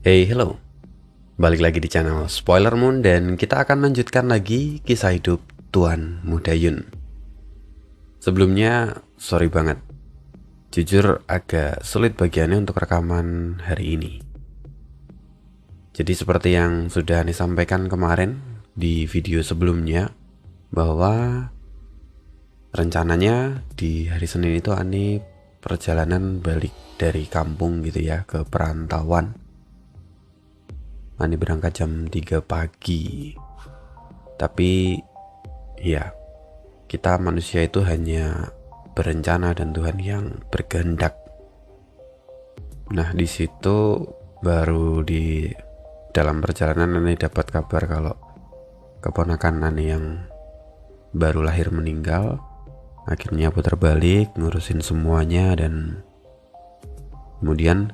Hey, hello. Balik lagi di channel Spoiler Moon dan kita akan lanjutkan lagi kisah hidup Tuan Muda Yun. Sebelumnya, sorry banget. Jujur agak sulit bagiannya untuk rekaman hari ini. Jadi seperti yang sudah disampaikan kemarin di video sebelumnya, bahwa rencananya di hari Senin itu Ani perjalanan balik dari kampung gitu ya, ke perantauan. Ani berangkat jam 3 pagi. Tapi ya, kita manusia itu hanya berencana dan Tuhan yang berkehendak. Nah, di situ baru di dalam perjalanan Ani dapat kabar kalau keponakan Ani yang baru lahir meninggal. Akhirnya putar balik ngurusin semuanya dan kemudian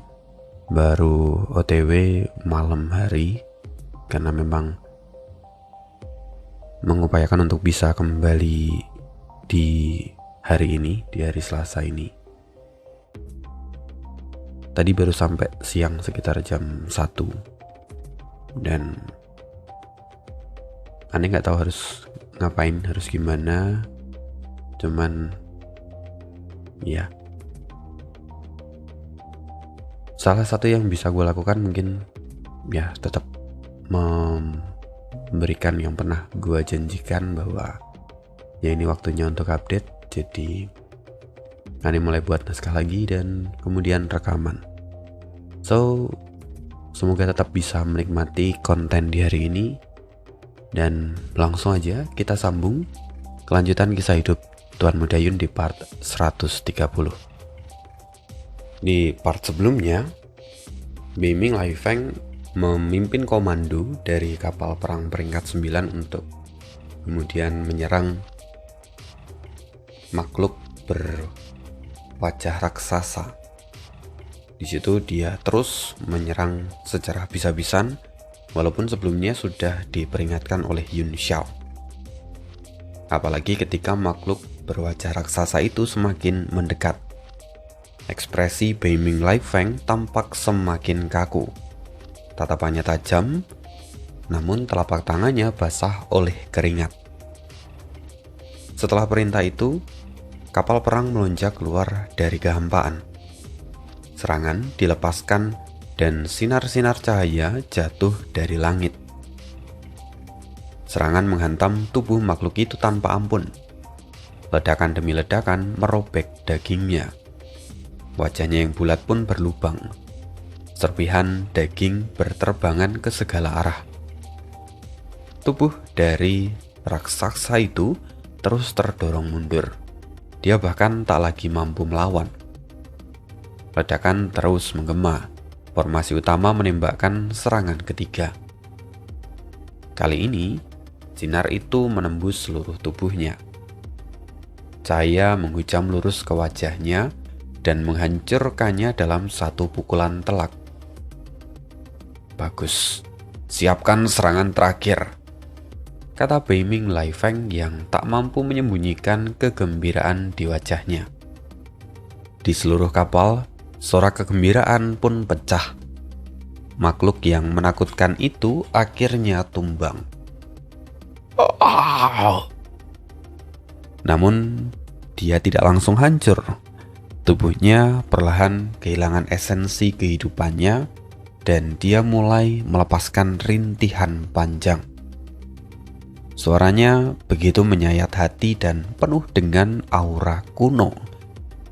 baru OTW malam hari karena memang mengupayakan untuk bisa kembali di hari ini, di hari Selasa ini. Tadi baru sampai siang sekitar jam 1 dan aneh nggak tahu harus ngapain, harus gimana. Cuman ya, salah satu yang bisa gue lakukan mungkin ya tetap memberikan yang pernah gue janjikan, bahwa ya ini waktunya untuk update. Jadi Ani mulai buat naskah lagi dan kemudian rekaman. So semoga tetap bisa menikmati konten di hari ini. Dan langsung aja kita sambung kelanjutan kisah hidup Tuan Muda Yun di part 130. Di part sebelumnya, Beiming Lai Feng memimpin komando dari kapal perang peringkat 9 untuk kemudian menyerang makhluk berwajah raksasa. Di situ dia terus menyerang secara habis-habisan, walaupun sebelumnya sudah diperingatkan oleh Yun Xiao. Apalagi ketika makhluk berwajah raksasa itu semakin mendekat. Ekspresi Beiming Lai Feng tampak semakin kaku. Tatapannya tajam, namun telapak tangannya basah oleh keringat. Setelah perintah itu, kapal perang melonjak keluar dari kehampaan. Serangan dilepaskan dan sinar-sinar cahaya jatuh dari langit. Serangan menghantam tubuh makhluk itu tanpa ampun. Ledakan demi ledakan merobek dagingnya. Wajahnya yang bulat pun berlubang. Serpihan daging berterbangan ke segala arah. Tubuh dari raksasa itu terus terdorong mundur. Dia bahkan tak lagi mampu melawan. Ledakan terus menggema. Formasi utama menembakkan serangan ketiga. Kali ini, sinar itu menembus seluruh tubuhnya. Cahaya menghujam lurus ke wajahnya dan menghancurkannya dalam satu pukulan telak. Bagus, siapkan serangan terakhir, kata Beiming Lai Feng yang tak mampu menyembunyikan kegembiraan di wajahnya. Di seluruh kapal, sorak kegembiraan pun pecah. Makhluk yang menakutkan itu akhirnya tumbang. Namun, dia tidak langsung hancur. Tubuhnya perlahan kehilangan esensi kehidupannya dan dia mulai melepaskan rintihan panjang. Suaranya begitu menyayat hati dan penuh dengan aura kuno,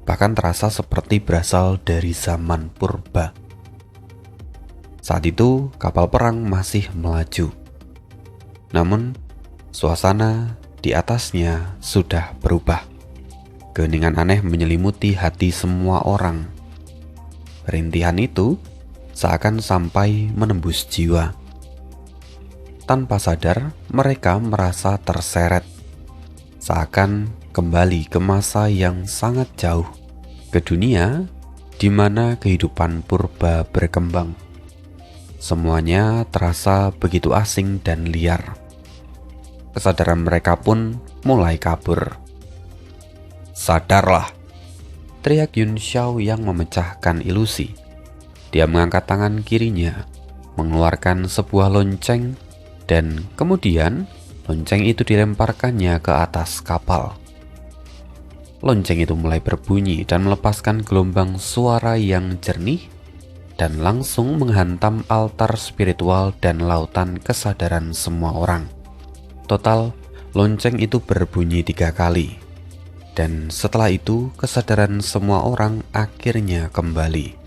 bahkan terasa seperti berasal dari zaman purba. Saat itu kapal perang masih melaju. Namun suasana di atasnya sudah berubah. Keheningan aneh menyelimuti hati semua orang. Rintihan itu seakan sampai menembus jiwa. Tanpa sadar, mereka merasa terseret. Seakan kembali ke masa yang sangat jauh. Ke dunia di mana kehidupan purba berkembang. Semuanya terasa begitu asing dan liar. Kesadaran mereka pun mulai kabur. Sadarlah, teriak Yun Xiao yang memecahkan ilusi. Dia mengangkat tangan kirinya mengeluarkan sebuah lonceng, dan kemudian lonceng itu dilemparkannya ke atas kapal. Lonceng itu mulai berbunyi dan melepaskan gelombang suara yang jernih dan langsung menghantam altar spiritual dan lautan kesadaran semua orang. Total, lonceng itu berbunyi 3 kali. Dan setelah itu, kesadaran semua orang akhirnya kembali.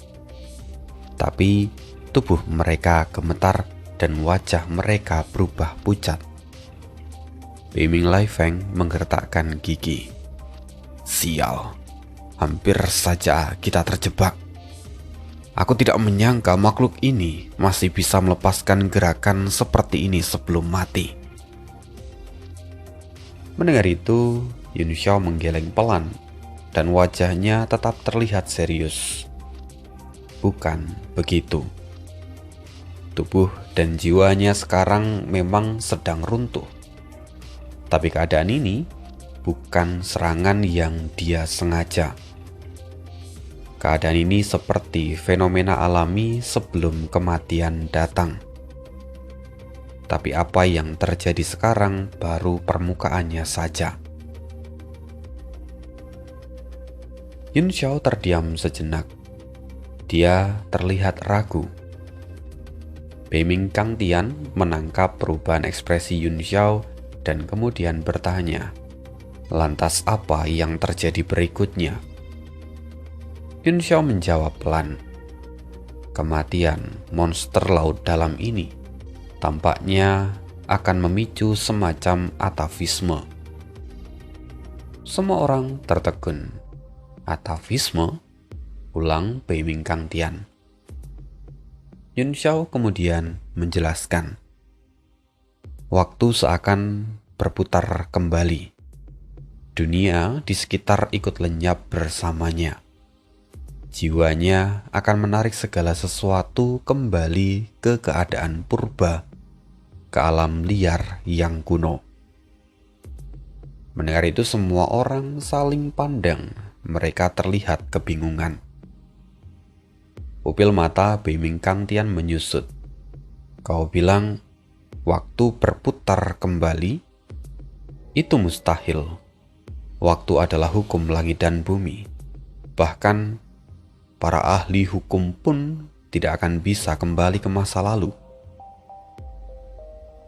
Tapi, tubuh mereka gemetar dan wajah mereka berubah pucat. Beiming Lai Feng menggertakkan gigi. Sial, hampir saja kita terjebak. Aku tidak menyangka makhluk ini masih bisa melepaskan gerakan seperti ini sebelum mati. Mendengar itu, Yun Xiao menggeleng pelan dan wajahnya tetap terlihat serius. Bukan begitu. Tubuh dan jiwanya sekarang memang sedang runtuh. Tapi keadaan ini bukan serangan yang dia sengaja. Keadaan ini seperti fenomena alami sebelum kematian datang. Tapi apa yang terjadi sekarang baru permukaannya saja. Yun Xiao terdiam sejenak. Dia terlihat ragu. Beiming Kang Tian menangkap perubahan ekspresi Yun Xiao dan kemudian bertanya, lantas apa yang terjadi berikutnya? Yun Xiao menjawab pelan, kematian monster laut dalam ini tampaknya akan memicu semacam atavisme. Semua orang tertegun. Atavisme? Ulang Beiming Kang Tian. Yun Xiao kemudian menjelaskan. Waktu seakan berputar kembali. Dunia di sekitar ikut lenyap bersamanya. Jiwanya akan menarik segala sesuatu kembali ke keadaan purba, ke alam liar yang kuno. Mendengar itu semua orang saling pandang, mereka terlihat kebingungan. Pupil mata Beiming Kang Tian menyusut. Kau bilang waktu berputar kembali? Itu mustahil. Waktu adalah hukum langit dan bumi. Bahkan para ahli hukum pun tidak akan bisa kembali ke masa lalu.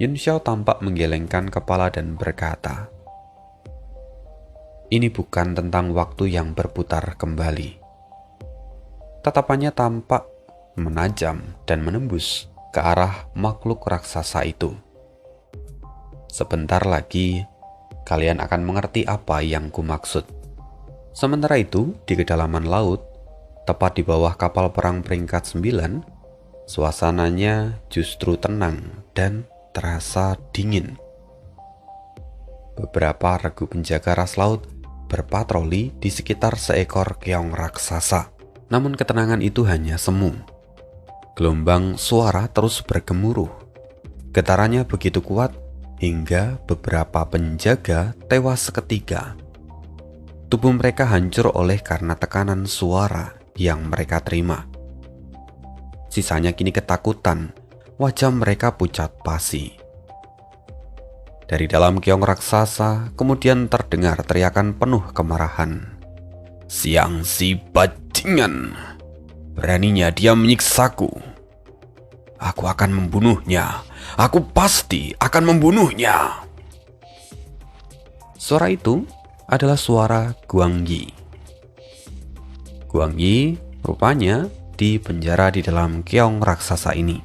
Yun Xiao tampak menggelengkan kepala dan berkata, ini bukan tentang waktu yang berputar kembali. Tatapannya tampak menajam dan menembus ke arah makhluk raksasa itu. Sebentar lagi, kalian akan mengerti apa yang kumaksud. Sementara itu, di kedalaman laut, tepat di bawah kapal perang peringkat 9, suasananya justru tenang dan terasa dingin. Beberapa regu penjaga ras laut berpatroli di sekitar seekor keong raksasa. Namun ketenangan itu hanya semu. Gelombang suara terus bergemuruh. Getarannya begitu kuat hingga beberapa penjaga tewas seketika. Tubuh mereka hancur oleh karena tekanan suara yang mereka terima. Sisanya kini ketakutan, wajah mereka pucat pasi. Dari dalam keong raksasa kemudian terdengar teriakan penuh kemarahan. Xiangxi bajingan, beraninya dia menyiksaku. Aku akan membunuhnya. Aku pasti akan membunuhnya. Suara itu adalah suara Guangyi. Guangyi rupanya dipenjara di dalam keong raksasa ini.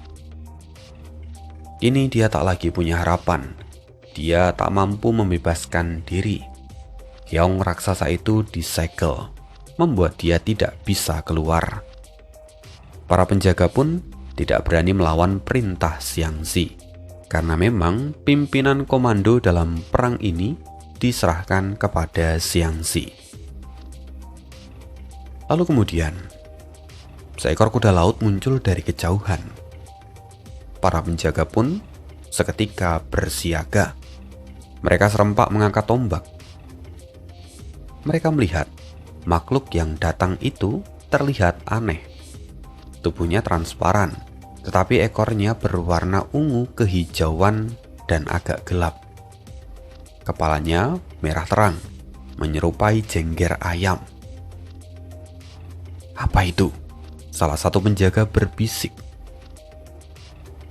Kini dia tak lagi punya harapan. Dia tak mampu membebaskan diri. Keong raksasa itu disegel, membuat dia tidak bisa keluar. Para penjaga pun tidak berani melawan perintah Xiangxi, karena memang pimpinan komando dalam perang ini diserahkan kepada Xiangxi. Lalu kemudian, seekor kuda laut muncul dari kejauhan. Para penjaga pun seketika bersiaga. Mereka serempak mengangkat tombak. Mereka melihat makhluk yang datang itu terlihat aneh. Tubuhnya transparan, tetapi ekornya berwarna ungu kehijauan dan agak gelap. Kepalanya merah terang, menyerupai jengger ayam. "Apa itu?" salah satu penjaga berbisik.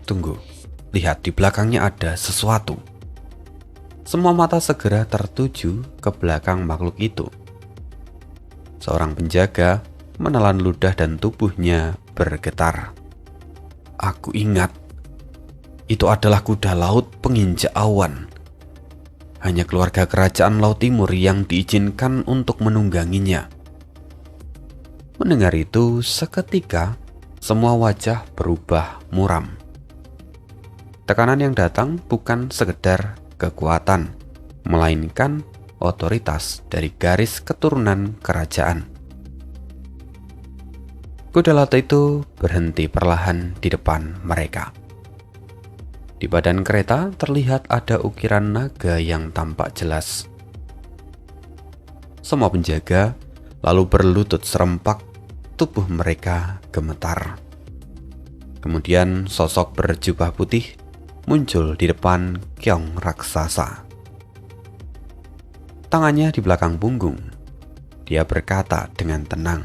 "Tunggu, lihat di belakangnya ada sesuatu." Semua mata segera tertuju ke belakang makhluk itu. Seorang penjaga menelan ludah dan tubuhnya bergetar. "Aku ingat, itu adalah kuda laut penginjak awan. Hanya keluarga kerajaan Laut Timur yang diizinkan untuk menungganginya." Mendengar itu, seketika semua wajah berubah muram. Tekanan yang datang bukan sekedar kekuatan, melainkan otoritas dari garis keturunan kerajaan. Kuda laut itu berhenti perlahan di depan mereka. Di badan kereta terlihat ada ukiran naga yang tampak jelas. Semua penjaga lalu berlutut serempak, tubuh mereka gemetar. Kemudian sosok berjubah putih muncul di depan keong raksasa. Tangannya di belakang punggung. Dia berkata dengan tenang,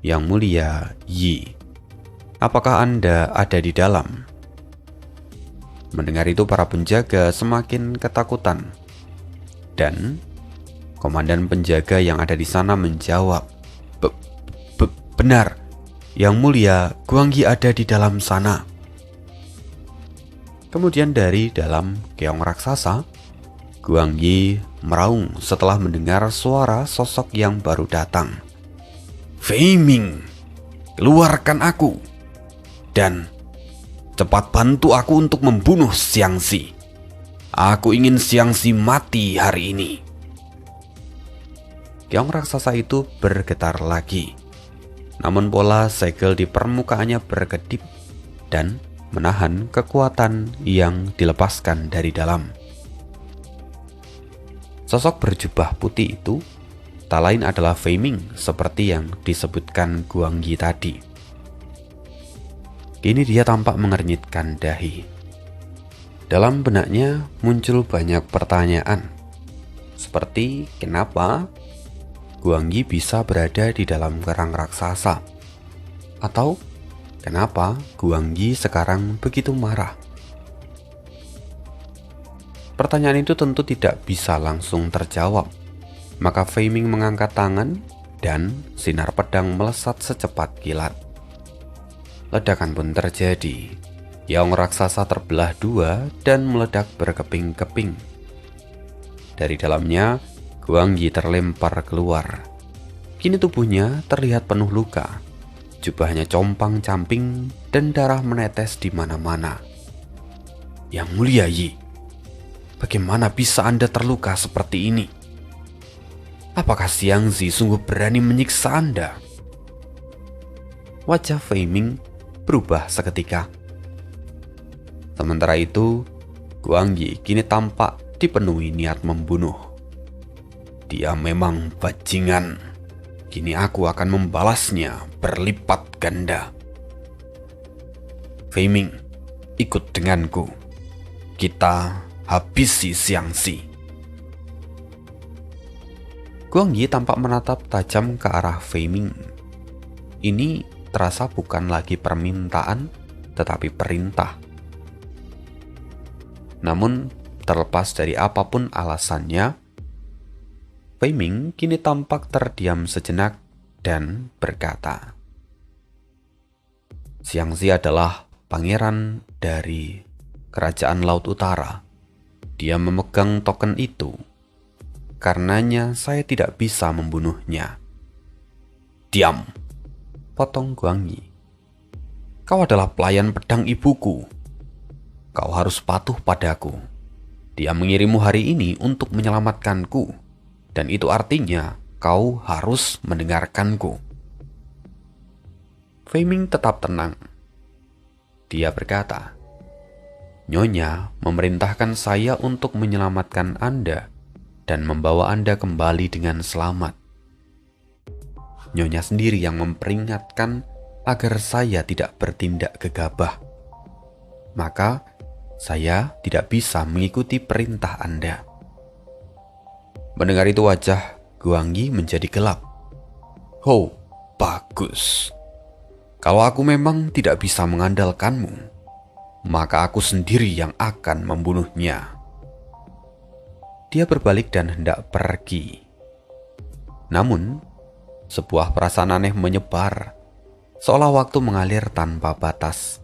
"Yang mulia Yi, apakah Anda ada di dalam?" Mendengar itu para penjaga semakin ketakutan. Dan komandan penjaga yang ada di sana menjawab, "Benar, Yang mulia, Guangyi ada di dalam sana." Kemudian dari dalam keong raksasa, Guangyi meraung setelah mendengar suara sosok yang baru datang. "Fei Ming, keluarkan aku, dan cepat bantu aku untuk membunuh Xiangxi. Aku ingin Xiangxi mati hari ini." Keong raksasa itu bergetar lagi. Namun pola segel di permukaannya berkedip dan menahan kekuatan yang dilepaskan dari dalam. Sosok berjubah putih itu tak lain adalah Fei Ming seperti yang disebutkan Guangyi tadi. Kini dia tampak mengernyitkan dahi. Dalam benaknya muncul banyak pertanyaan, seperti kenapa Guangyi bisa berada di dalam kerang raksasa, atau kenapa Guangyi sekarang begitu marah. Pertanyaan itu tentu tidak bisa langsung terjawab. Maka Fei Ming mengangkat tangan dan sinar pedang melesat secepat kilat. Ledakan pun terjadi. Keong raksasa terbelah dua dan meledak berkeping-keping. Dari dalamnya, Guangyi terlempar keluar. Kini tubuhnya terlihat penuh luka. Jubahnya compang-camping dan darah menetes di mana-mana. "Yang mulia Yi, bagaimana bisa Anda terluka seperti ini? Apakah Xiangxi sungguh berani menyiksa Anda?" Wajah Fei Ming berubah seketika. Sementara itu, Guangyi kini tampak dipenuhi niat membunuh. "Dia memang bajingan. Kini aku akan membalasnya berlipat ganda. Fei Ming, ikut denganku. Kita habisi Xiangxi." Guangyi tampak menatap tajam ke arah Fei Ming. Ini terasa bukan lagi permintaan, tetapi perintah. Namun, terlepas dari apapun alasannya, Fei Ming kini tampak terdiam sejenak dan berkata, "Xiangxi adalah pangeran dari Kerajaan Laut Utara. Dia memegang token itu. Karenanya saya tidak bisa membunuhnya." "Diam," potong Guangyi. "Kau adalah pelayan pedang ibuku. Kau harus patuh padaku. Dia mengirimmu hari ini untuk menyelamatkanku. Dan itu artinya kau harus mendengarkanku." Fei Ming tetap tenang. Dia berkata, "Nyonya memerintahkan saya untuk menyelamatkan Anda dan membawa Anda kembali dengan selamat. Nyonya sendiri yang memperingatkan agar saya tidak bertindak gegabah. Maka saya tidak bisa mengikuti perintah Anda. Mendengar itu wajah Guangyi menjadi gelap. Oh, bagus. Kalau aku memang tidak bisa mengandalkanmu, maka aku sendiri yang akan membunuhnya. Dia berbalik dan hendak pergi. Namun, sebuah perasaan aneh menyebar, seolah waktu mengalir tanpa batas.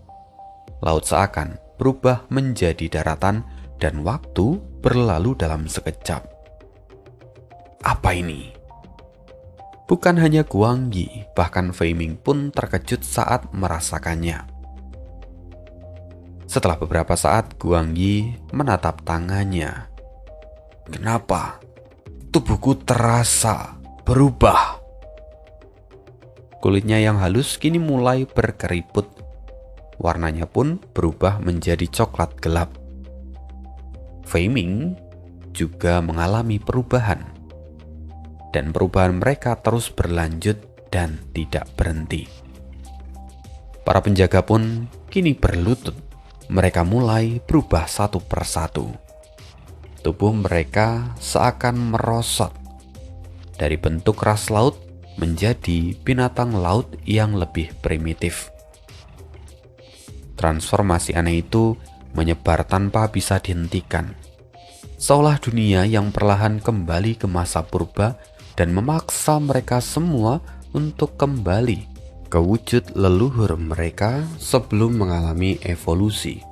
Laut seakan berubah menjadi daratan dan waktu berlalu dalam sekejap. Apa ini? Bukan hanya Guangyi, bahkan Fei Ming pun terkejut saat merasakannya. Setelah beberapa saat, Guangyi menatap tangannya. Kenapa? Tubuhku terasa berubah. Kulitnya yang halus kini mulai berkeriput. Warnanya pun berubah menjadi coklat gelap. Fei Ming juga mengalami perubahan. Dan perubahan mereka terus berlanjut dan tidak berhenti. Para penjaga pun kini berlutut. Mereka mulai berubah satu persatu. Tubuh mereka seakan merosot dari bentuk ras laut menjadi binatang laut yang lebih primitif. Transformasi aneh itu menyebar tanpa bisa dihentikan, seolah dunia yang perlahan kembali ke masa purba dan memaksa mereka semua untuk kembali ke wujud leluhur mereka sebelum mengalami evolusi.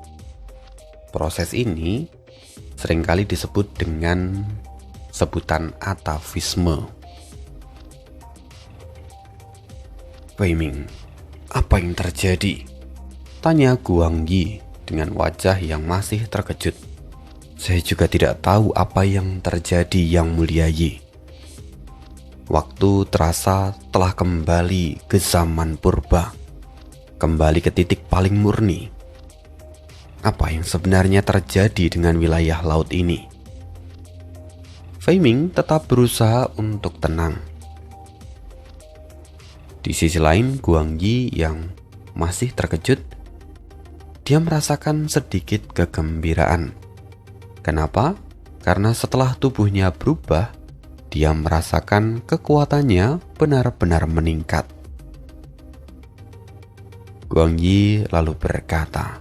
Proses ini seringkali disebut dengan sebutan atavisme. Fei Ming, apa yang terjadi? Tanya Guangyi dengan wajah yang masih terkejut. Saya juga tidak tahu apa yang terjadi, Yang Mulia Yi. Waktu terasa telah kembali ke zaman purba, kembali ke titik paling murni. Apa yang sebenarnya terjadi dengan wilayah laut ini? Fei Ming tetap berusaha untuk tenang. Di sisi lain, Guangyi yang masih terkejut, dia merasakan sedikit kegembiraan. Kenapa? Karena setelah tubuhnya berubah, dia merasakan kekuatannya benar-benar meningkat. Guangyi lalu berkata,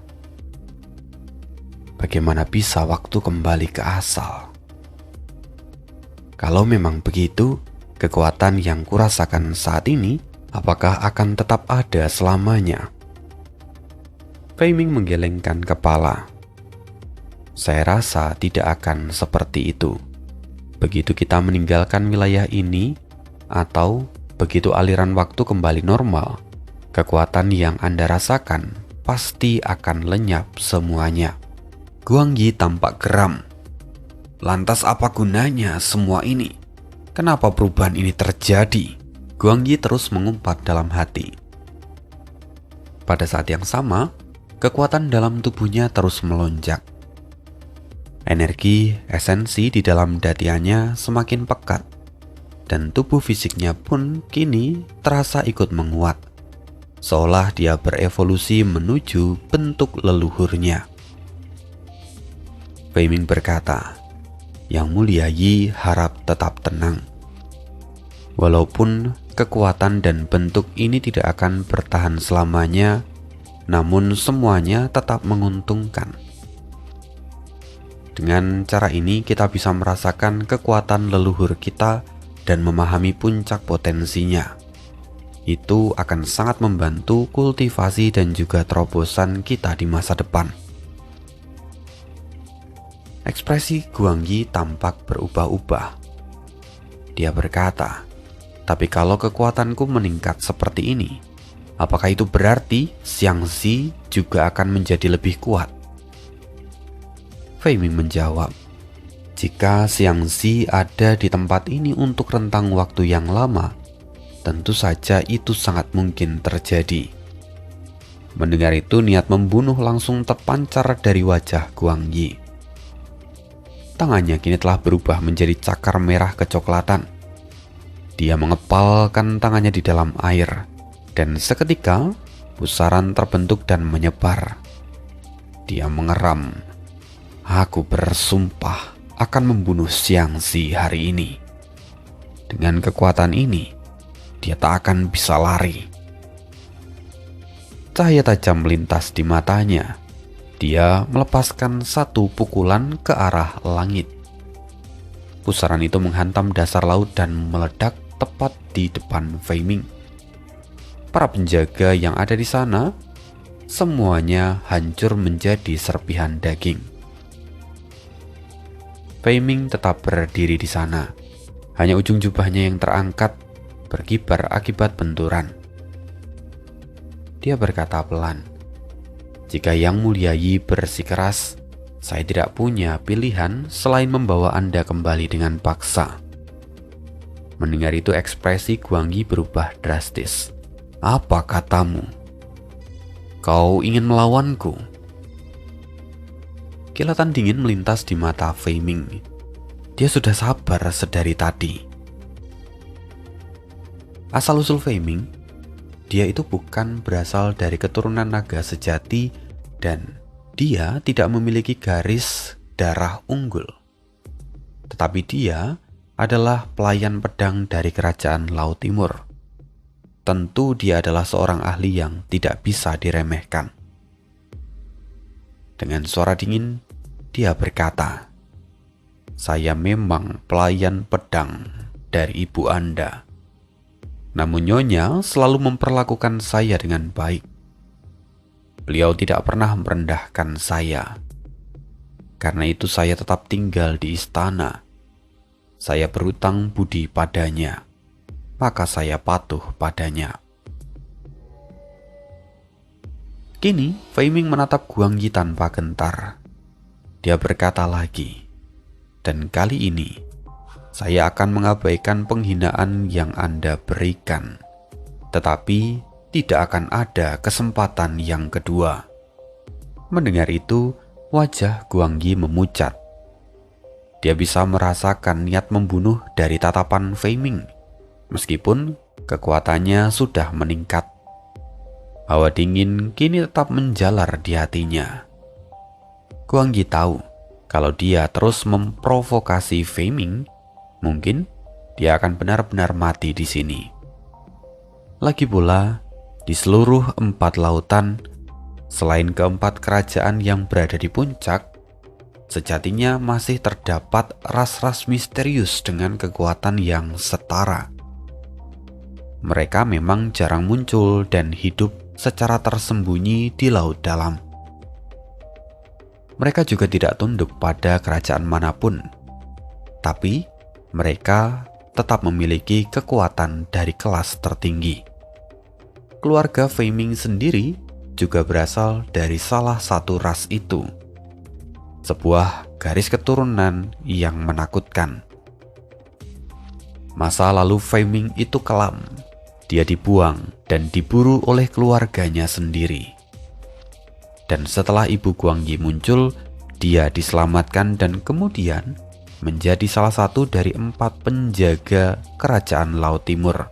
bagaimana bisa waktu kembali ke asal? Kalau memang begitu, kekuatan yang kurasakan saat ini, apakah akan tetap ada selamanya? Fei Ming menggelengkan kepala. Saya rasa tidak akan seperti itu. Begitu kita meninggalkan wilayah ini, atau begitu aliran waktu kembali normal, kekuatan yang Anda rasakan pasti akan lenyap semuanya. Guangyi tampak geram. Lantas apa gunanya semua ini? Kenapa perubahan ini terjadi? Guangyi terus mengumpat dalam hati. Pada saat yang sama, kekuatan dalam tubuhnya terus melonjak. Energi esensi di dalam dadiannya semakin pekat, dan tubuh fisiknya pun kini terasa ikut menguat, seolah dia berevolusi menuju bentuk leluhurnya. Fei Ming berkata, Yang Mulia Yi harap tetap tenang. Walaupun kekuatan dan bentuk ini tidak akan bertahan selamanya, namun semuanya tetap menguntungkan. Dengan cara ini kita bisa merasakan kekuatan leluhur kita dan memahami puncak potensinya. Itu akan sangat membantu kultivasi dan juga terobosan kita di masa depan. Ekspresi Guangyi tampak berubah-ubah. Dia berkata, tapi kalau kekuatanku meningkat seperti ini, apakah itu berarti Xiangxi juga akan menjadi lebih kuat? Fei Ming menjawab, jika Xiangxi ada di tempat ini untuk rentang waktu yang lama, tentu saja itu sangat mungkin terjadi. Mendengar itu, niat membunuh langsung terpancar dari wajah Guangyi. Tangannya kini telah berubah menjadi cakar merah kecoklatan. Dia mengepalkan tangannya di dalam air, Dan seketika pusaran terbentuk dan menyebar. Dia mengeram. Aku bersumpah akan membunuh Xiangxi hari ini. Dengan kekuatan ini, dia tak akan bisa lari. Cahaya tajam melintas di matanya. Dia melepaskan satu pukulan ke arah langit. Pusaran itu menghantam dasar laut dan meledak tepat di depan Fei Ming. Para penjaga yang ada di sana semuanya hancur menjadi serpihan daging. Fei Ming tetap berdiri di sana. Hanya ujung jubahnya yang terangkat berkibar akibat benturan. Dia berkata pelan, "Jika Yang Mulia Yi bersikeras, saya tidak punya pilihan selain membawa Anda kembali dengan paksa." Mendengar itu ekspresi Guangyi berubah drastis. "Apa katamu? Kau ingin melawanku?" Kilatan dingin melintas di mata Fei Ming. Dia sudah sabar sedari tadi. Asal-usul Fei Ming, dia itu bukan berasal dari keturunan naga sejati dan dia tidak memiliki garis darah unggul. Tetapi dia adalah pelayan pedang dari kerajaan Laut Timur. Tentu dia adalah seorang ahli yang tidak bisa diremehkan. Dengan suara dingin, dia berkata, "Saya memang pelayan pedang dari ibu Anda. Namun Nyonya selalu memperlakukan saya dengan baik. Beliau tidak pernah merendahkan saya. Karena itu saya tetap tinggal di istana. Saya berutang budi padanya, maka saya patuh padanya." Kini Fei Ming menatap Guangyi tanpa gentar. Dia berkata lagi, "Dan kali ini saya akan mengabaikan penghinaan yang Anda berikan. Tetapi tidak akan ada kesempatan yang kedua." Mendengar itu, wajah Guangyi memucat. Dia bisa merasakan niat membunuh dari tatapan Fei Ming, meskipun kekuatannya sudah meningkat. Hawa dingin kini tetap menjalar di hatinya. Guangyi tahu kalau dia terus memprovokasi Fei Ming, mungkin dia akan benar-benar mati di sini. Lagi pula, di seluruh 4 lautan, selain keempat kerajaan yang berada di puncak, sejatinya masih terdapat ras-ras misterius dengan kekuatan yang setara. Mereka memang jarang muncul dan hidup secara tersembunyi di laut dalam. Mereka juga tidak tunduk pada kerajaan manapun, tapi mereka tetap memiliki kekuatan dari kelas tertinggi. Keluarga Fei Ming sendiri juga berasal dari salah satu ras itu. Sebuah garis keturunan yang menakutkan. Masa lalu Fei Ming itu kelam. Dia dibuang dan diburu oleh keluarganya sendiri. Dan setelah ibu Guangyi muncul, dia diselamatkan dan kemudian menjadi salah satu dari 4 penjaga kerajaan Laut Timur.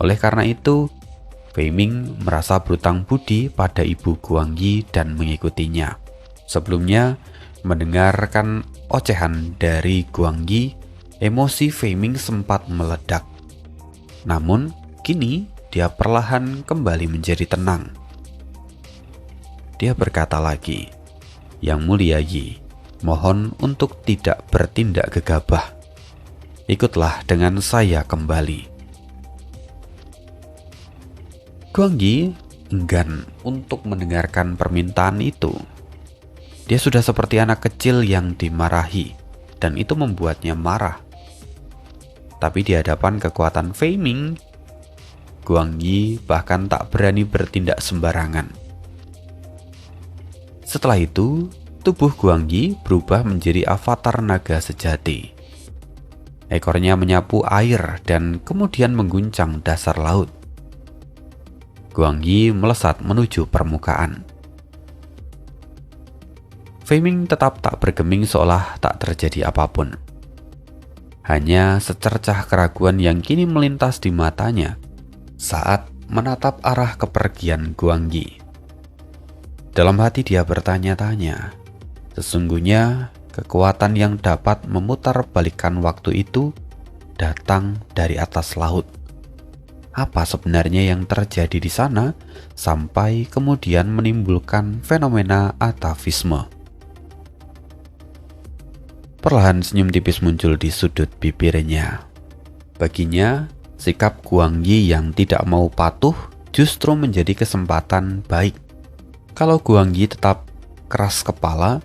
Oleh karena itu, Fei Ming merasa berutang budi pada ibu Guangyi dan mengikutinya. Sebelumnya, mendengarkan ocehan dari Guangyi, emosi Fei Ming sempat meledak. Namun, kini dia perlahan kembali menjadi tenang. Dia berkata lagi, "Yang Mulia Yi, mohon untuk tidak bertindak gegabah. Ikutlah dengan saya kembali." Guangyi enggan untuk mendengarkan permintaan itu. Dia sudah seperti anak kecil yang dimarahi, dan itu membuatnya marah. Tapi di hadapan kekuatan Fei Ming, Guangyi bahkan tak berani bertindak sembarangan. Setelah itu, tubuh Guangyi berubah menjadi avatar naga sejati. Ekornya menyapu air dan kemudian mengguncang dasar laut. Guangyi melesat menuju permukaan. Fei Ming tetap tak bergeming seolah tak terjadi apapun. Hanya secercah keraguan yang kini melintas di matanya saat menatap arah kepergian Guangyi. Dalam hati dia bertanya-tanya, sesungguhnya kekuatan yang dapat memutar balikan waktu itu datang dari atas laut. Apa sebenarnya yang terjadi di sana sampai kemudian menimbulkan fenomena atavisme? Perlahan senyum tipis muncul di sudut bibirnya. Baginya, sikap Guangyi yang tidak mau patuh justru menjadi kesempatan baik. Kalau Guangyi tetap keras kepala,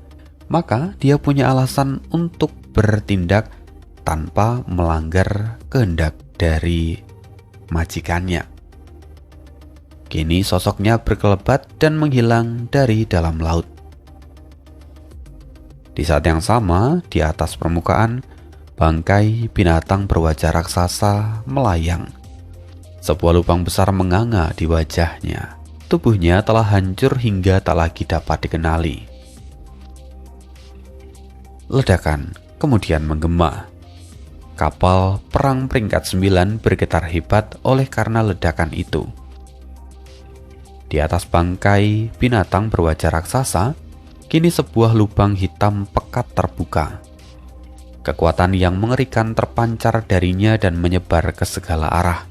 maka dia punya alasan untuk bertindak tanpa melanggar kehendak dari majikannya. Kini sosoknya berkelebat dan menghilang dari dalam laut. Di saat yang sama, di atas permukaan, bangkai binatang berwajah raksasa melayang. Sebuah lubang besar menganga di wajahnya. Tubuhnya telah hancur hingga tak lagi dapat dikenali. Ledakan kemudian menggema. Kapal perang peringkat 9 bergetar hebat oleh karena ledakan itu. Di atas bangkai binatang berwajah raksasa, kini sebuah lubang hitam pekat terbuka. Kekuatan yang mengerikan terpancar darinya dan menyebar ke segala arah.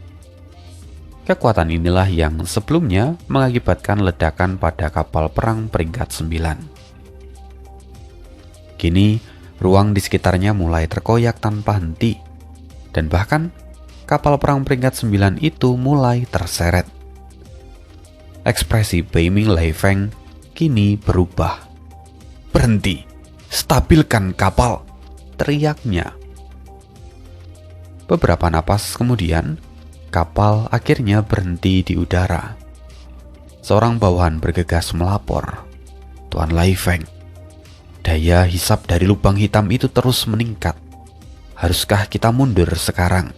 Kekuatan inilah yang sebelumnya mengakibatkan ledakan pada kapal perang peringkat 9. Kini, ruang di sekitarnya mulai terkoyak tanpa henti, dan bahkan kapal perang peringkat 9 itu mulai terseret. Ekspresi Beiming Lai Feng kini berubah. "Berhenti, stabilkan kapal," teriaknya. Beberapa napas kemudian, kapal akhirnya berhenti di udara. Seorang bawahan bergegas melapor, "Tuan Lai Feng, daya hisap dari lubang hitam itu terus meningkat. Haruskah kita mundur sekarang?"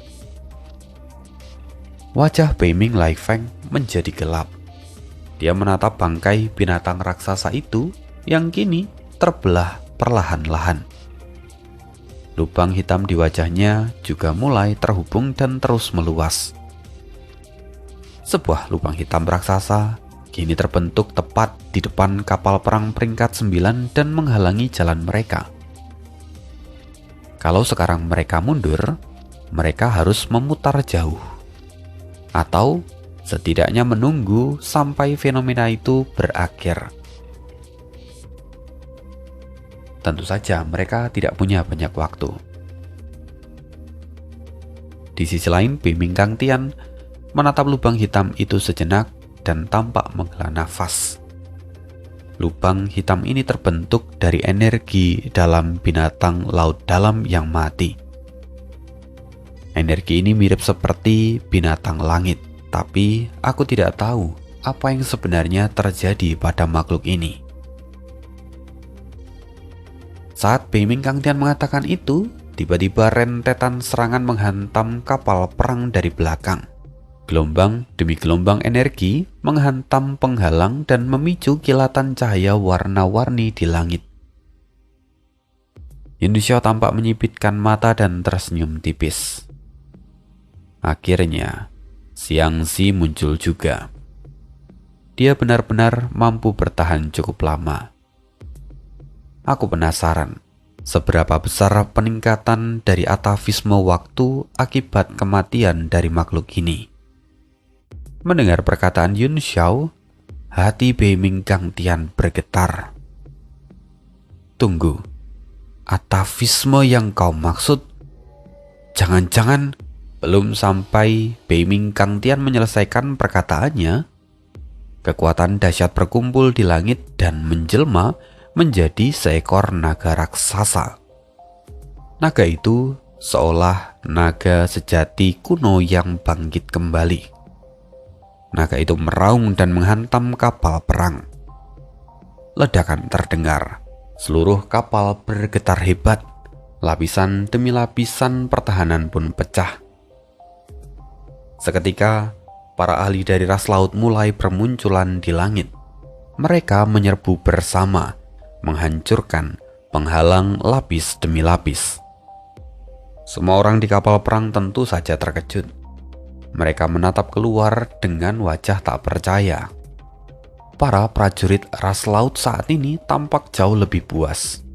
Wajah Beiming Lai Feng menjadi gelap. Dia menatap bangkai binatang raksasa itu yang kini terbelah perlahan-lahan. Lubang hitam di wajahnya juga mulai terhubung dan terus meluas. Sebuah lubang hitam raksasa kini terbentuk tepat di depan kapal perang peringkat 9 dan menghalangi jalan mereka. Kalau sekarang mereka mundur, mereka harus memutar jauh. Atau setidaknya menunggu sampai fenomena itu berakhir. Tentu saja mereka tidak punya banyak waktu. Di sisi lain, Beiming Kangtian menatap lubang hitam itu sejenak dan tampak menghela nafas. Lubang hitam ini terbentuk dari energi dalam binatang laut dalam yang mati. Energi ini mirip seperti binatang langit, tapi aku tidak tahu apa yang sebenarnya terjadi pada makhluk ini. Saat Beiming Kangtian mengatakan itu, tiba-tiba rentetan serangan menghantam kapal perang dari belakang. Gelombang demi gelombang energi menghantam penghalang dan memicu kilatan cahaya warna-warni di langit. Yunusio tampak menyipitkan mata dan tersenyum tipis. Akhirnya, Xiangxi muncul juga. Dia benar-benar mampu bertahan cukup lama. Aku penasaran, seberapa besar peningkatan dari atavisme waktu akibat kematian dari makhluk ini. Mendengar perkataan Yun Xiao, hati Beiming Kangtian bergetar. Tunggu, atavisme yang kau maksud? Jangan-jangan belum sampai Beiming Kangtian menyelesaikan perkataannya, kekuatan dahsyat berkumpul di langit dan menjelma menjadi seekor naga raksasa. Naga itu seolah naga sejati kuno yang bangkit kembali. Naga itu meraung dan menghantam kapal perang. Ledakan terdengar. Seluruh kapal bergetar hebat. Lapisan demi lapisan pertahanan pun pecah. Seketika, para ahli dari ras laut mulai bermunculan di langit. Mereka menyerbu bersama, menghancurkan penghalang lapis demi lapis. Semua orang di kapal perang tentu saja terkejut. Mereka menatap keluar dengan wajah tak percaya. Para prajurit ras laut saat ini tampak jauh lebih puas.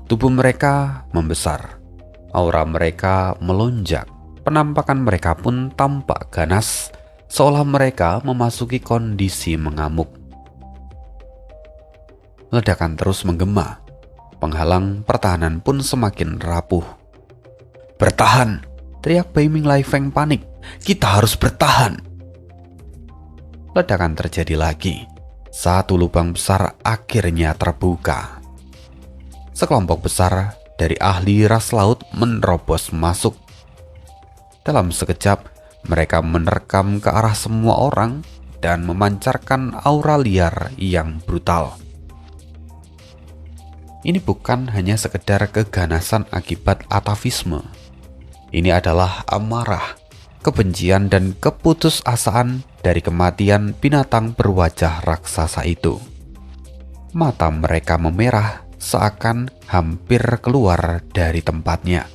Tubuh mereka membesar, aura mereka melonjak, penampakan mereka pun tampak ganas, seolah mereka memasuki kondisi mengamuk. Ledakan terus menggema, penghalang pertahanan pun semakin rapuh. "Bertahan!" teriak Bei Ming Lai Feng panik. "Kita harus bertahan!" Ledakan terjadi lagi. Satu lubang besar akhirnya terbuka. Sekelompok besar dari ahli ras laut menerobos masuk. Dalam sekejap, mereka menerkam ke arah semua orang dan memancarkan aura liar yang brutal. Ini bukan hanya sekedar keganasan akibat atavisme. Ini adalah amarah, kebencian dan keputusasaan dari kematian binatang berwajah raksasa itu. Mata mereka memerah seakan hampir keluar dari tempatnya.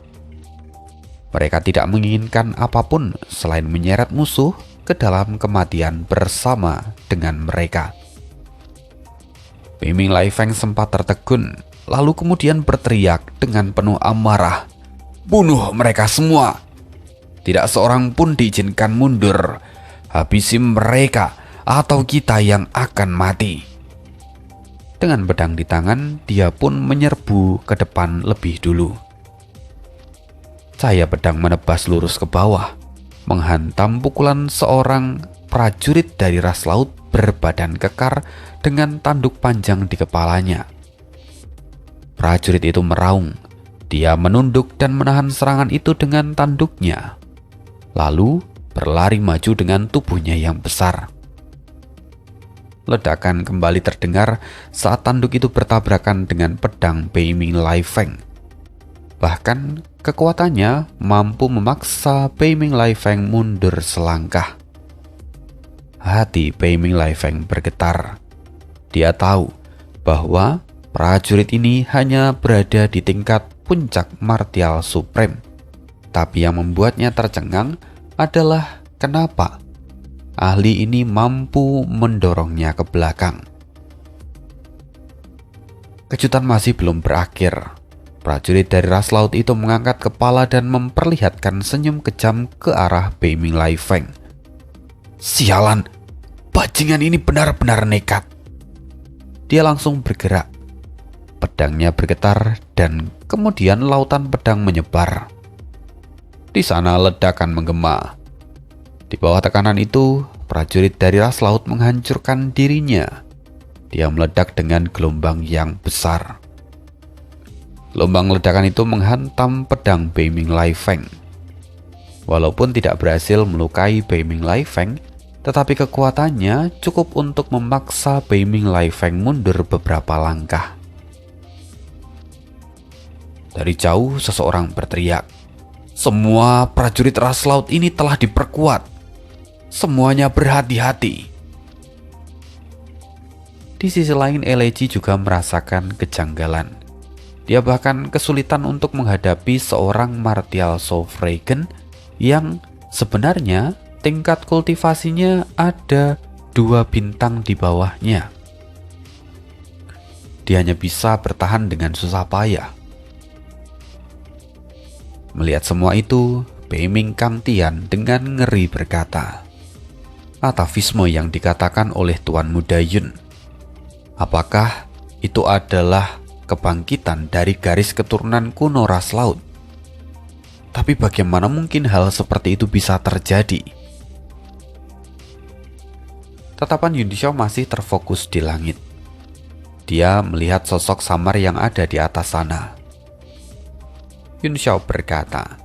Mereka tidak menginginkan apapun selain menyeret musuh ke dalam kematian bersama dengan mereka. Bei Ming Lai Feng sempat tertegun, lalu kemudian berteriak dengan penuh amarah, "Bunuh mereka semua! Tidak seorang pun diizinkan mundur. Habisi mereka atau kita yang akan mati." Dengan pedang di tangan, dia pun menyerbu ke depan lebih dulu. Cahaya pedang menebas lurus ke bawah, menghantam pukulan seorang prajurit dari ras laut berbadan kekar dengan tanduk panjang di kepalanya. Prajurit itu meraung. Dia menunduk dan menahan serangan itu dengan tanduknya, lalu berlari maju dengan tubuhnya yang besar. Ledakan kembali terdengar saat tanduk itu bertabrakan dengan pedang Bei Ming Lai Feng. Bahkan kekuatannya mampu memaksa Bei Ming Lai Feng mundur selangkah. Hati Bei Ming Lai Feng bergetar. Dia tahu bahwa prajurit ini hanya berada di tingkat puncak martial supreme. Tapi yang membuatnya tercengang adalah kenapa ahli ini mampu mendorongnya ke belakang. Kejutan masih belum berakhir. Prajurit dari ras laut itu mengangkat kepala dan memperlihatkan senyum kejam ke arah Bei Ming Lai Feng. "Sialan, bajingan ini benar-benar nekat." Dia langsung bergerak. Pedangnya bergetar dan kemudian lautan pedang menyebar. Di sana ledakan menggema. Di bawah tekanan itu, prajurit dari ras laut menghancurkan dirinya. Dia meledak dengan gelombang yang besar. Gelombang ledakan itu menghantam pedang Bei Ming Lai Feng. Walaupun tidak berhasil melukai Bei Ming Lai Feng, tetapi kekuatannya cukup untuk memaksa Bei Ming Lai Feng mundur beberapa langkah. Dari jauh seseorang berteriak, "Semua prajurit ras laut ini telah diperkuat. Semuanya berhati-hati." Di sisi lain, Eleji juga merasakan kejanggalan. Dia bahkan kesulitan untuk menghadapi seorang martial Sovereign yang sebenarnya tingkat kultivasinya ada 2 bintang di bawahnya. Dia hanya bisa bertahan dengan susah payah. Melihat semua itu, Bei Ming Kang Tian dengan ngeri berkata, "Atavisme yang dikatakan oleh Tuan Muda Yun, apakah itu adalah kebangkitan dari garis keturunan kuno ras laut? Tapi bagaimana mungkin hal seperti itu bisa terjadi?" Tatapan Yun Xiao masih terfokus di langit. Dia melihat sosok samar yang ada di atas sana. Yun Xiao berkata,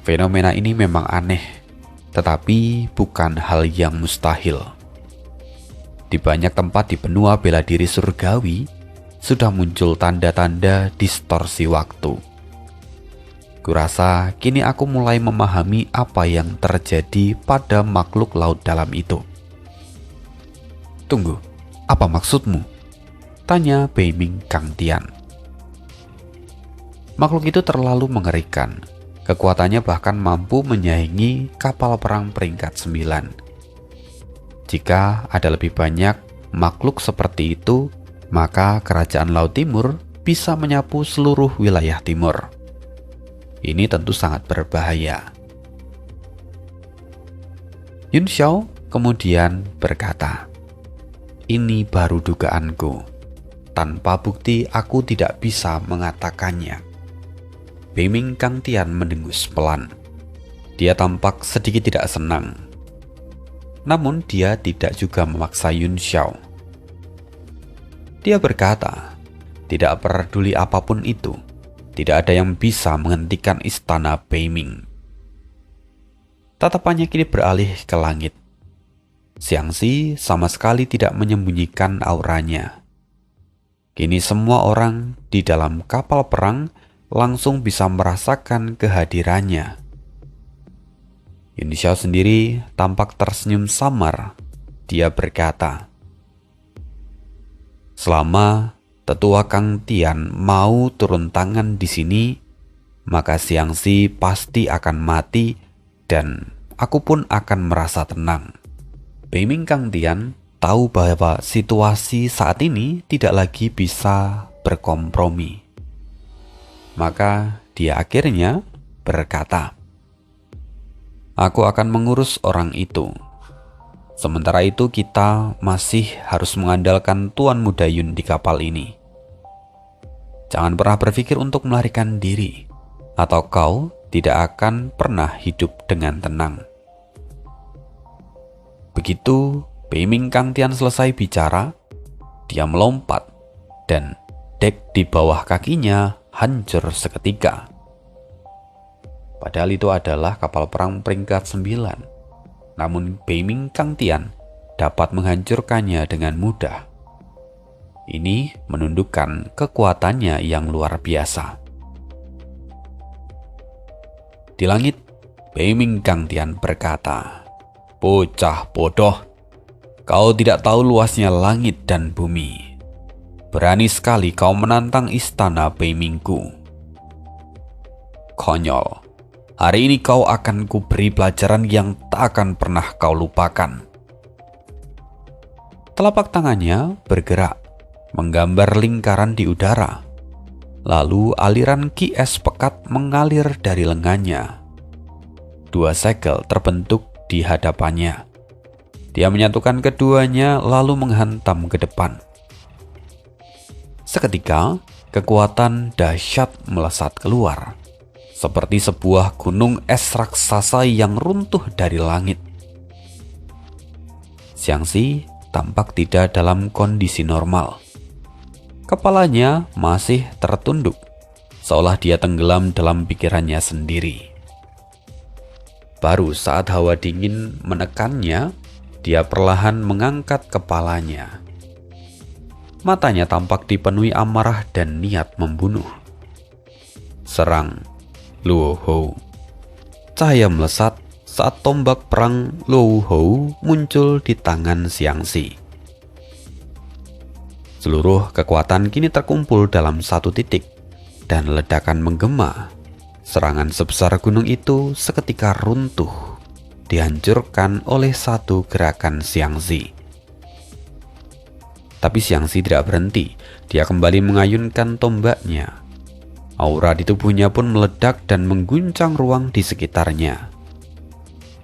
"Fenomena ini memang aneh, tetapi bukan hal yang mustahil. Di banyak tempat di benua bela diri surgawi, sudah muncul tanda-tanda distorsi waktu. Kurasa kini aku mulai memahami apa yang terjadi pada makhluk laut dalam itu." "Tunggu, apa maksudmu?" tanya Bei Ming Kang Tian. Makhluk itu terlalu mengerikan. Kekuatannya bahkan mampu menyaingi kapal perang peringkat 9. Jika ada lebih banyak makhluk seperti itu, maka kerajaan Laut Timur bisa menyapu seluruh wilayah timur. Ini tentu sangat berbahaya. Yun Xiao kemudian berkata, "Ini baru dugaanku. Tanpa bukti aku tidak bisa mengatakannya." Beiming Kangtian mendengus pelan. Dia tampak sedikit tidak senang. Namun dia tidak juga memaksa Yun Xiao. Dia berkata, tidak peduli apapun itu, tidak ada yang bisa menghentikan istana Beiming. Tatapannya kini beralih ke langit. Xiangxi sama sekali tidak menyembunyikan auranya. Kini semua orang di dalam kapal perang langsung bisa merasakan kehadirannya. Yun Xiao sendiri tampak tersenyum samar. Dia berkata, "Selama tetua Kang Tian mau turun tangan di sini, maka Xiangxi pasti akan mati dan aku pun akan merasa tenang." Beiming Kang Tian tahu bahwa situasi saat ini tidak lagi bisa berkompromi. Maka dia akhirnya berkata, "Aku akan mengurus orang itu. Sementara itu kita masih harus mengandalkan Tuan Muda Yun di kapal ini. Jangan pernah berpikir untuk melarikan diri, atau kau tidak akan pernah hidup dengan tenang." Begitu Beiming Kangtian selesai bicara, dia melompat dan dek di bawah kakinya hancur seketika. Padahal itu adalah kapal perang peringkat 9. Namun Beiming Kangtian dapat menghancurkannya dengan mudah. Ini menunjukkan kekuatannya yang luar biasa. Di langit, Beiming Kangtian berkata, "Bocah bodoh, kau tidak tahu luasnya langit dan bumi. Berani sekali kau menantang istana Beimingku. Konyol, hari ini kau akan kuberi pelajaran yang tak akan pernah kau lupakan." Telapak tangannya bergerak, menggambar lingkaran di udara. Lalu aliran ki es pekat mengalir dari lengannya. 2 segel terbentuk di hadapannya. Dia menyatukan keduanya lalu menghantam ke depan. Seketika, kekuatan dahsyat melesat keluar, seperti sebuah gunung es raksasa yang runtuh dari langit. Xiangxi tampak tidak dalam kondisi normal. Kepalanya masih tertunduk, seolah dia tenggelam dalam pikirannya sendiri. Baru saat hawa dingin menekannya, dia perlahan mengangkat kepalanya. Matanya tampak dipenuhi amarah dan niat membunuh. Serang Luo Hou. Cahaya melesat saat tombak perang Luo Hou muncul di tangan Xiangxi. Seluruh kekuatan kini terkumpul dalam satu titik, dan ledakan menggema. Serangan sebesar gunung itu seketika runtuh, dihancurkan oleh satu gerakan Xiangxi. Tapi Xiangxi tidak berhenti, dia kembali mengayunkan tombaknya. Aura di tubuhnya pun meledak dan mengguncang ruang di sekitarnya.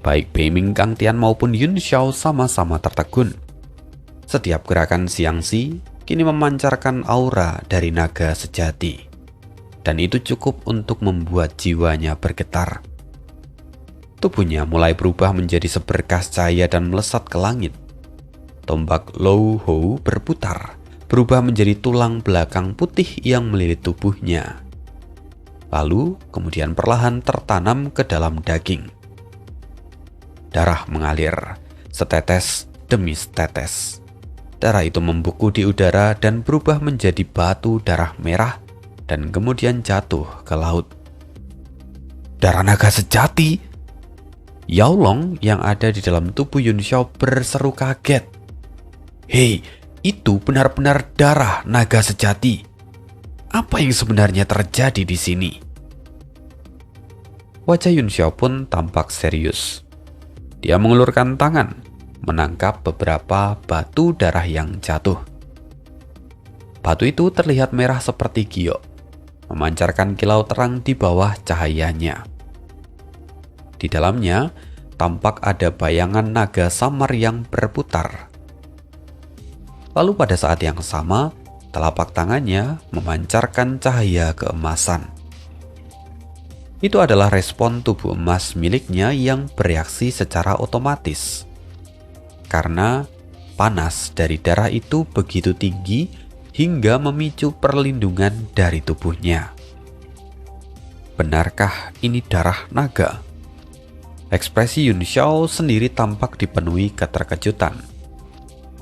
Baik Beiming Kangtian maupun Yun Xiao sama-sama tertegun. Setiap gerakan Xiangxi kini memancarkan aura dari naga sejati. Dan itu cukup untuk membuat jiwanya bergetar. Tubuhnya mulai berubah menjadi seberkas cahaya dan melesat ke langit. Tombak Luo Hou berputar, berubah menjadi tulang belakang putih yang melilit tubuhnya. Lalu kemudian perlahan tertanam ke dalam daging. Darah mengalir, setetes demi setetes. Darah itu membeku di udara dan berubah menjadi batu darah merah dan kemudian jatuh ke laut. Darah naga sejati! Yao Long yang ada di dalam tubuh Yun Xiao berseru kaget. "Hei, itu benar-benar darah naga sejati. Apa yang sebenarnya terjadi di sini? Wajah Yun Xiao pun tampak serius. Dia mengulurkan tangan, menangkap beberapa batu darah yang jatuh. Batu itu terlihat merah seperti giok, memancarkan kilau terang di bawah cahayanya. Di dalamnya, tampak ada bayangan naga samar yang berputar. Lalu pada saat yang sama, telapak tangannya memancarkan cahaya keemasan. Itu adalah respon tubuh emas miliknya yang bereaksi secara otomatis. Karena panas dari darah itu begitu tinggi hingga memicu perlindungan dari tubuhnya. Benarkah ini darah naga? Ekspresi Yun Xiao sendiri tampak dipenuhi keterkejutan.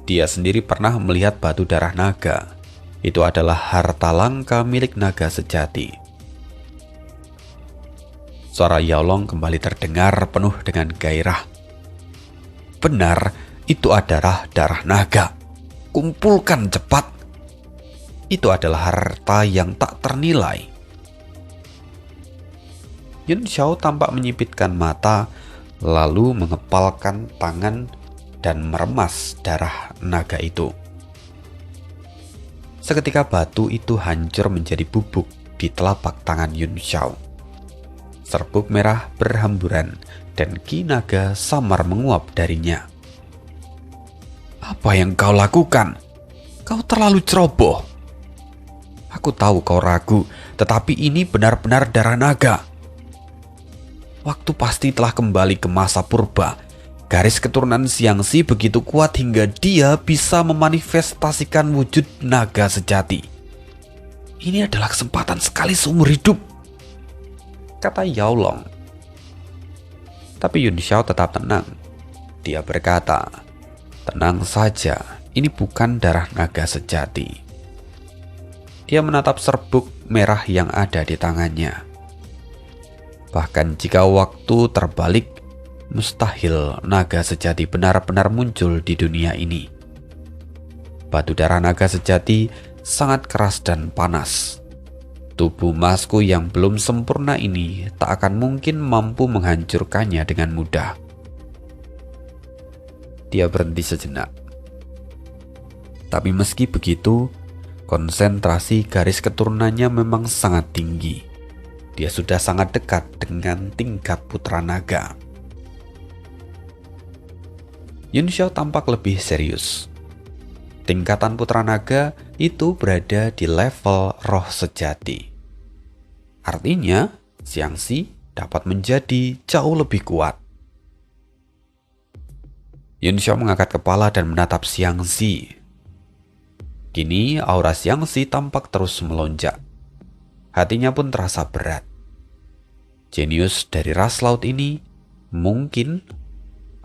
Dia sendiri pernah melihat batu darah naga. Itu adalah harta langka milik naga sejati. Suara Yao Long kembali terdengar penuh dengan gairah. Benar, itu adalah darah naga. Kumpulkan cepat. Itu adalah harta yang tak ternilai. Yun Xiao tampak menyipitkan mata, lalu mengepalkan tangan dan meremas darah naga itu. Seketika batu itu hancur menjadi bubuk di telapak tangan Yun Xiao. Serbuk merah berhamburan dan ki naga samar menguap darinya. Apa yang kau lakukan? Kau terlalu ceroboh. Aku tahu kau ragu, tetapi ini benar-benar darah naga. Waktu pasti telah kembali ke masa purba. Garis keturunan Xiangxi begitu kuat hingga dia bisa memanifestasikan wujud naga sejati. Ini adalah kesempatan sekali seumur hidup, kata Yao Long. Tapi Yun Xiao tetap tenang. Dia berkata, tenang saja, ini bukan darah naga sejati. Dia menatap serbuk merah yang ada di tangannya. Bahkan jika waktu terbalik, mustahil naga sejati benar-benar muncul di dunia ini. Batu darah naga sejati sangat keras dan panas. Tubuh emasku yang belum sempurna ini tak akan mungkin mampu menghancurkannya dengan mudah. Dia berhenti sejenak. Tapi meski begitu, konsentrasi garis keturunannya memang sangat tinggi. Dia sudah sangat dekat dengan tingkat putra naga. Yun Xiao tampak lebih serius. Tingkatan putra naga itu berada di level roh sejati. Artinya, Xiangxi dapat menjadi jauh lebih kuat. Yun Xiao mengangkat kepala dan menatap Xiangxi. Kini aura Xiangxi tampak terus melonjak. Hatinya pun terasa berat. Jenius dari ras laut ini mungkin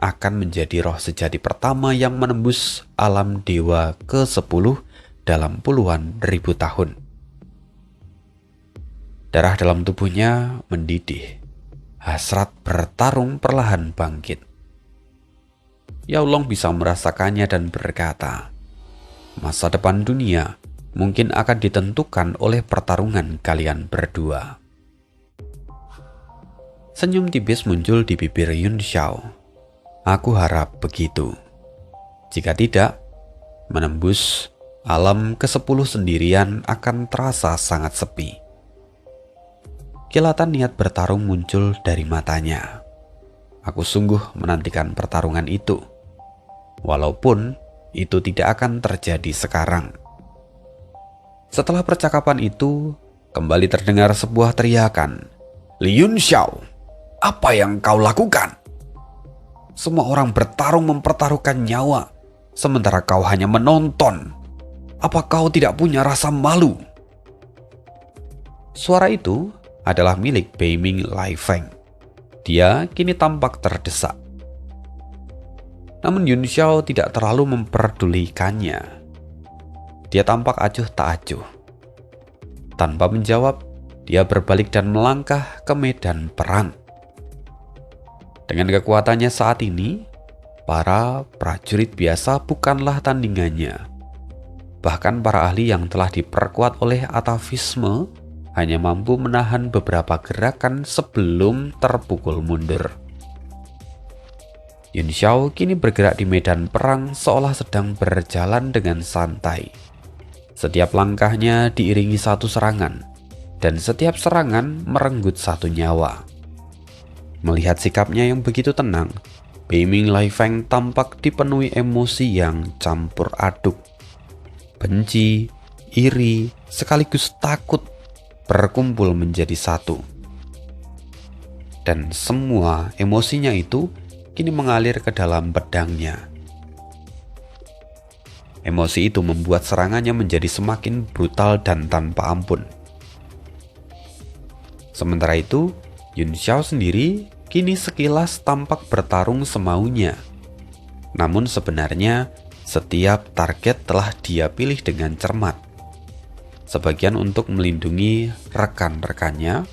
akan menjadi roh sejati pertama yang menembus alam dewa ke-10 dalam puluhan ribu tahun. Darah dalam tubuhnya mendidih. Hasrat bertarung perlahan bangkit. Yao Long bisa merasakannya dan berkata, masa depan dunia mungkin akan ditentukan oleh pertarungan kalian berdua. Senyum tipis muncul di bibir Yun Xiao. Aku harap begitu. Jika tidak, menembus alam ke-10 sendirian akan terasa sangat sepi. Kilatan niat bertarung muncul dari matanya. Aku sungguh menantikan pertarungan itu. Walaupun itu tidak akan terjadi sekarang. Setelah percakapan itu, kembali terdengar sebuah teriakan. Li Yun Xiao, apa yang kau lakukan? Semua orang bertarung mempertaruhkan nyawa, sementara kau hanya menonton. Apa kau tidak punya rasa malu? Suara itu adalah milik Beiming Lai Feng. Dia kini tampak terdesak. Namun Yun Xiao tidak terlalu memperdulikannya. Dia tampak acuh tak acuh. Tanpa menjawab, dia berbalik dan melangkah ke medan perang. Dengan kekuatannya saat ini, para prajurit biasa bukanlah tandingannya. Bahkan para ahli yang telah diperkuat oleh atavisme hanya mampu menahan beberapa gerakan sebelum terpukul mundur. Yun Xiao kini bergerak di medan perang seolah sedang berjalan dengan santai. Setiap langkahnya diiringi satu serangan, dan setiap serangan merenggut satu nyawa. Melihat sikapnya yang begitu tenang, Beiming Lai Feng tampak dipenuhi emosi yang campur aduk. Benci, iri, sekaligus takut berkumpul menjadi satu. Dan semua emosinya itu kini mengalir ke dalam pedangnya. Emosi itu membuat serangannya menjadi semakin brutal dan tanpa ampun. Sementara itu, Yun Xiao sendiri kini sekilas tampak bertarung semaunya. Namun sebenarnya setiap target telah dia pilih dengan cermat. Sebagian untuk melindungi rekan-rekannya,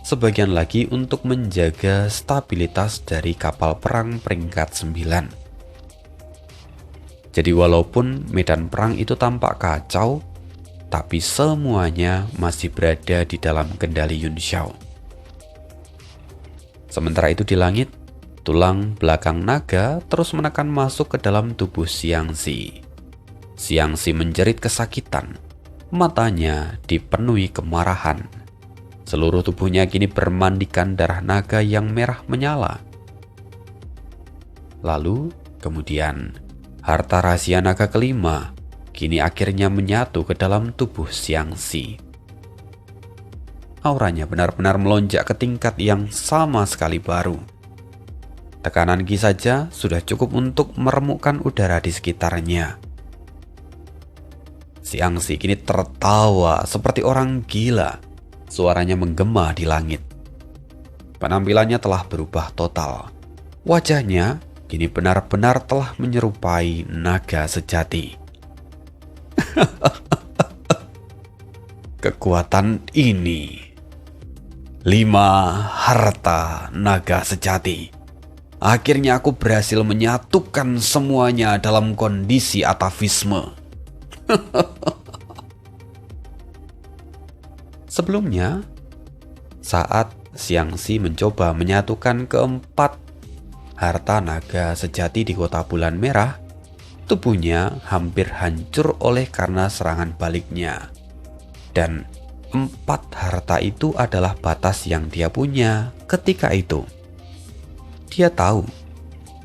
sebagian lagi untuk menjaga stabilitas dari kapal perang peringkat 9. Jadi walaupun medan perang itu tampak kacau, tapi semuanya masih berada di dalam kendali Yun Xiao. Sementara itu di langit, tulang belakang naga terus menekan masuk ke dalam tubuh Xiangxi. Xiangxi menjerit kesakitan, matanya dipenuhi kemarahan. Seluruh tubuhnya kini bermandikan darah naga yang merah menyala. Lalu kemudian harta rahasia naga kelima kini akhirnya menyatu ke dalam tubuh Xiangxi. Auranya benar-benar melonjak ke tingkat yang sama sekali baru. Tekanan Qi saja sudah cukup untuk meremukkan udara di sekitarnya. Xiangxi kini tertawa seperti orang gila. Suaranya menggema di langit. Penampilannya telah berubah total. Wajahnya kini benar-benar telah menyerupai naga sejati. Kekuatan ini, 5 harta naga sejati. Akhirnya aku berhasil menyatukan semuanya dalam kondisi atavisme. Sebelumnya, saat Xiangxi mencoba menyatukan keempat harta naga sejati di kota bulan merah, tubuhnya hampir hancur oleh karena serangan baliknya. Dan 4 harta itu adalah batas yang dia punya ketika itu. Dia tahu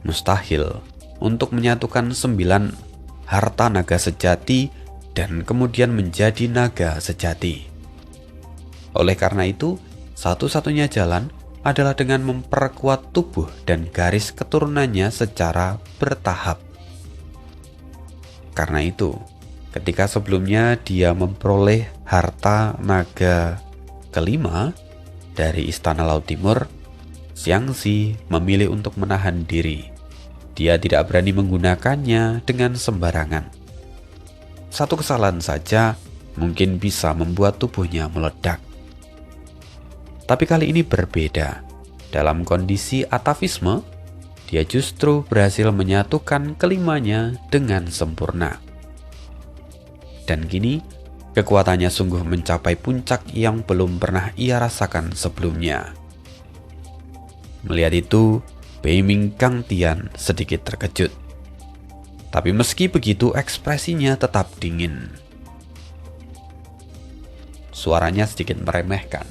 mustahil untuk menyatukan 9 harta naga sejati dan kemudian menjadi naga sejati. Oleh karena itu, satu-satunya jalan adalah dengan memperkuat tubuh dan garis keturunannya secara bertahap. Karena itu, ketika sebelumnya dia memperoleh harta naga kelima dari Istana Laut Timur, Xiangxi memilih untuk menahan diri. Dia tidak berani menggunakannya dengan sembarangan. Satu kesalahan saja mungkin bisa membuat tubuhnya meledak. Tapi kali ini berbeda. Dalam kondisi atavisme, dia justru berhasil menyatukan kelimanya dengan sempurna. Dan kini, kekuatannya sungguh mencapai puncak yang belum pernah ia rasakan sebelumnya. Melihat itu, Beiming Gangtian sedikit terkejut. Tapi meski begitu, ekspresinya tetap dingin. Suaranya sedikit meremehkan.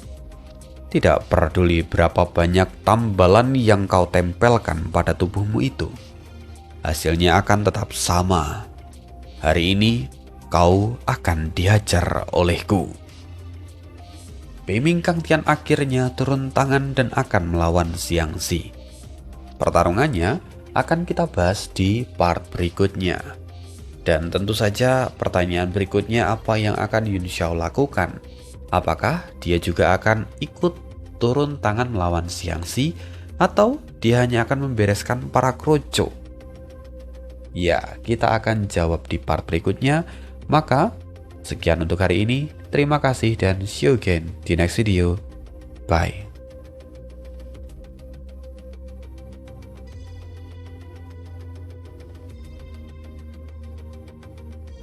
Tidak peduli berapa banyak tambalan yang kau tempelkan pada tubuhmu itu, hasilnya akan tetap sama. Hari ini kau akan dihajar olehku. Beiming Gangtian akhirnya turun tangan dan akan melawan Xiangxi. Pertarungannya akan kita bahas di part berikutnya. Dan tentu saja pertanyaan berikutnya, apa yang akan Yun Xiao lakukan? Apakah dia juga akan ikut turun tangan melawan Xiangxi, atau dia hanya akan membereskan para kroco? Ya, kita akan jawab di part berikutnya. Maka, sekian untuk hari ini. Terima kasih dan see you again di next video. Bye.